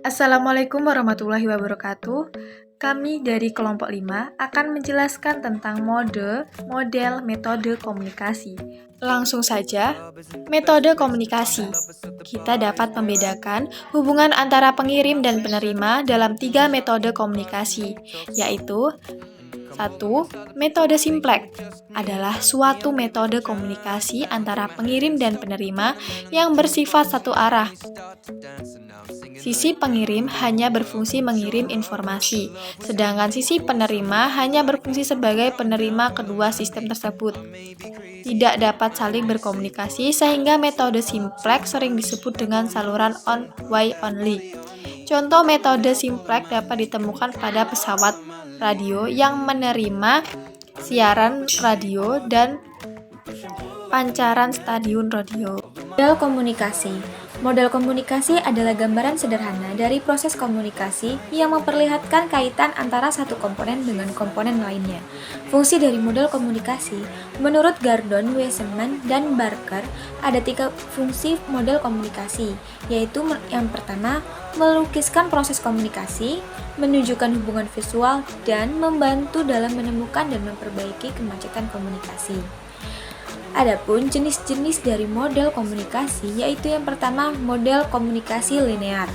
Assalamualaikum warahmatullahi wabarakatuh. Kami dari kelompok 5 akan menjelaskan tentang model, metode komunikasi. Langsung saja, metode komunikasi. Kita dapat membedakan hubungan antara pengirim dan penerima dalam 3 metode komunikasi, yaitu 1. Metode simplex adalah suatu metode komunikasi antara pengirim dan penerima yang bersifat satu arah. Sisi pengirim hanya berfungsi mengirim informasi, sedangkan sisi penerima hanya berfungsi sebagai penerima kedua sistem tersebut. Tidak dapat saling berkomunikasi sehingga metode simplex sering disebut dengan saluran on way only. Contoh metode simplex dapat ditemukan pada pesawat radio yang menerima siaran radio dan pancaran stasiun radio. Model komunikasi. Model komunikasi adalah gambaran sederhana dari proses komunikasi yang memperlihatkan kaitan antara satu komponen dengan komponen lainnya. Fungsi dari model komunikasi, menurut Gordon, Wesemann, dan Barker, ada 3 fungsi model komunikasi, yaitu yang pertama, melukiskan proses komunikasi, menunjukkan hubungan visual, dan membantu dalam menemukan dan memperbaiki kemacetan komunikasi. Adapun jenis-jenis dari model komunikasi yaitu yang pertama model komunikasi linear.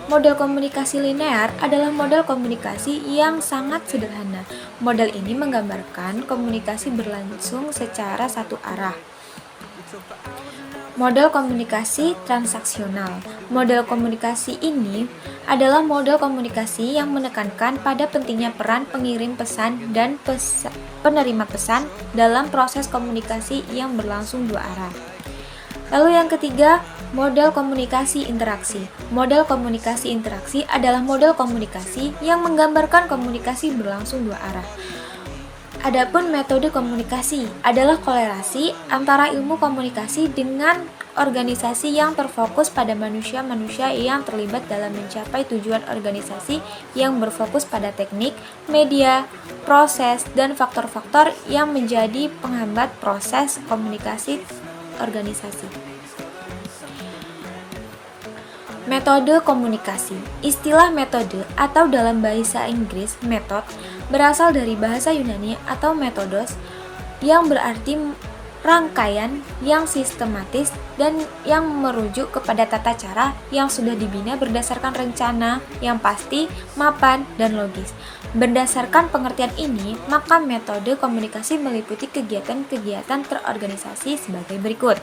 Model komunikasi linear adalah model komunikasi yang sangat sederhana. Model ini menggambarkan komunikasi berlangsung secara satu arah. Model komunikasi transaksional. Model komunikasi ini adalah model komunikasi yang menekankan pada pentingnya peran pengirim pesan dan penerima pesan dalam proses komunikasi yang berlangsung dua arah. Lalu yang ketiga, model komunikasi interaksi. Model komunikasi interaksi adalah model komunikasi yang menggambarkan komunikasi berlangsung dua arah. Adapun metode komunikasi adalah kolerasi antara ilmu komunikasi dengan organisasi yang terfokus pada manusia-manusia yang terlibat dalam mencapai tujuan organisasi yang berfokus pada teknik, media, proses, dan faktor-faktor yang menjadi penghambat proses komunikasi organisasi. Metode komunikasi. Istilah metode atau dalam bahasa Inggris method berasal dari bahasa Yunani atau metodos yang berarti rangkaian yang sistematis dan yang merujuk kepada tata cara yang sudah dibina berdasarkan rencana yang pasti, mapan, dan logis. Berdasarkan pengertian ini, maka metode komunikasi meliputi kegiatan-kegiatan terorganisasi sebagai berikut.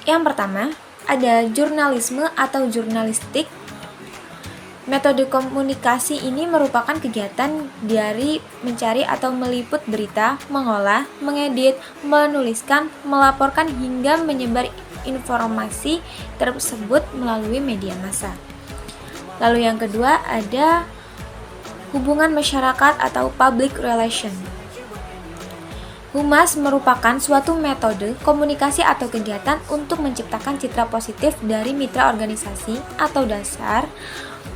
Yang pertama, ada jurnalisme atau jurnalistik. Metode komunikasi ini merupakan kegiatan dari mencari atau meliput berita, mengolah, mengedit, menuliskan, melaporkan hingga menyebar informasi tersebut melalui media massa. Lalu yang kedua ada hubungan masyarakat atau public relation. Humas merupakan suatu metode komunikasi atau kegiatan untuk menciptakan citra positif dari mitra organisasi atau dasar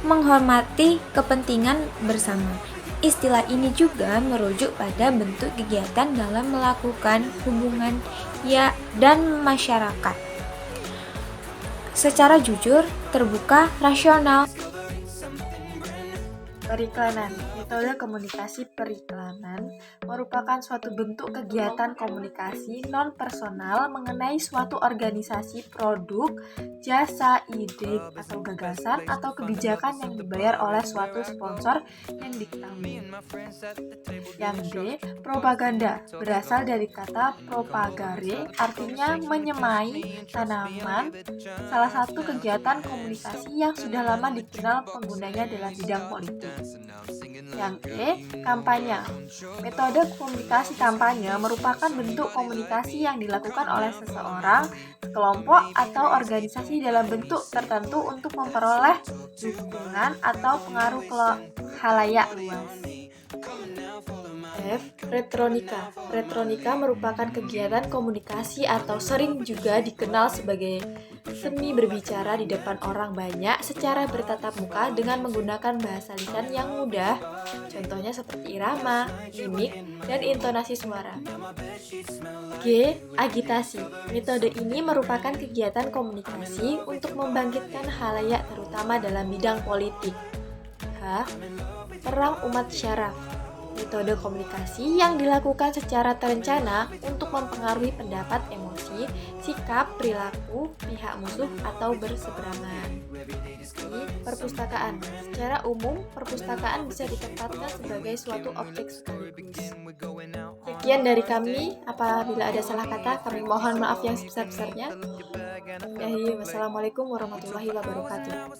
menghormati kepentingan bersama. Istilah ini juga merujuk pada bentuk kegiatan dalam melakukan hubungan dan masyarakat secara jujur, terbuka, rasional. Periklanan. Metode komunikasi periklanan merupakan suatu bentuk kegiatan komunikasi non-personal mengenai suatu organisasi, produk, jasa, ide, atau gagasan, atau kebijakan yang dibayar oleh suatu sponsor yang diketahui. Yang D. Propaganda. Berasal dari kata propagare, artinya menyemai tanaman, salah satu kegiatan komunikasi yang sudah lama dikenal penggunanya dalam bidang politik. Yang E. Kampanye. Metode komunikasi kampanye merupakan bentuk komunikasi yang dilakukan oleh seseorang, kelompok, atau organisasi dalam bentuk tertentu untuk memperoleh dukungan atau pengaruh ke khalayak luas. F. Retronika. Retronika merupakan kegiatan komunikasi atau sering juga dikenal sebagai seni berbicara di depan orang banyak secara bertatap muka dengan menggunakan bahasa lisan yang mudah, contohnya seperti irama, mimik, dan intonasi suara. G. Agitasi. Metode ini merupakan kegiatan komunikasi untuk membangkitkan khalayak terutama dalam bidang politik. H. Perang umat syaraf. Metode komunikasi yang dilakukan secara terencana untuk mempengaruhi pendapat, emosi, sikap, perilaku pihak musuh atau berseberangan. Perpustakaan. Secara umum, perpustakaan bisa ditempatkan sebagai suatu objek sekaligus. Sekian dari kami. Apabila ada salah kata, kami mohon maaf yang sebesar-besarnya. Wassalamualaikum warahmatullahi wabarakatuh.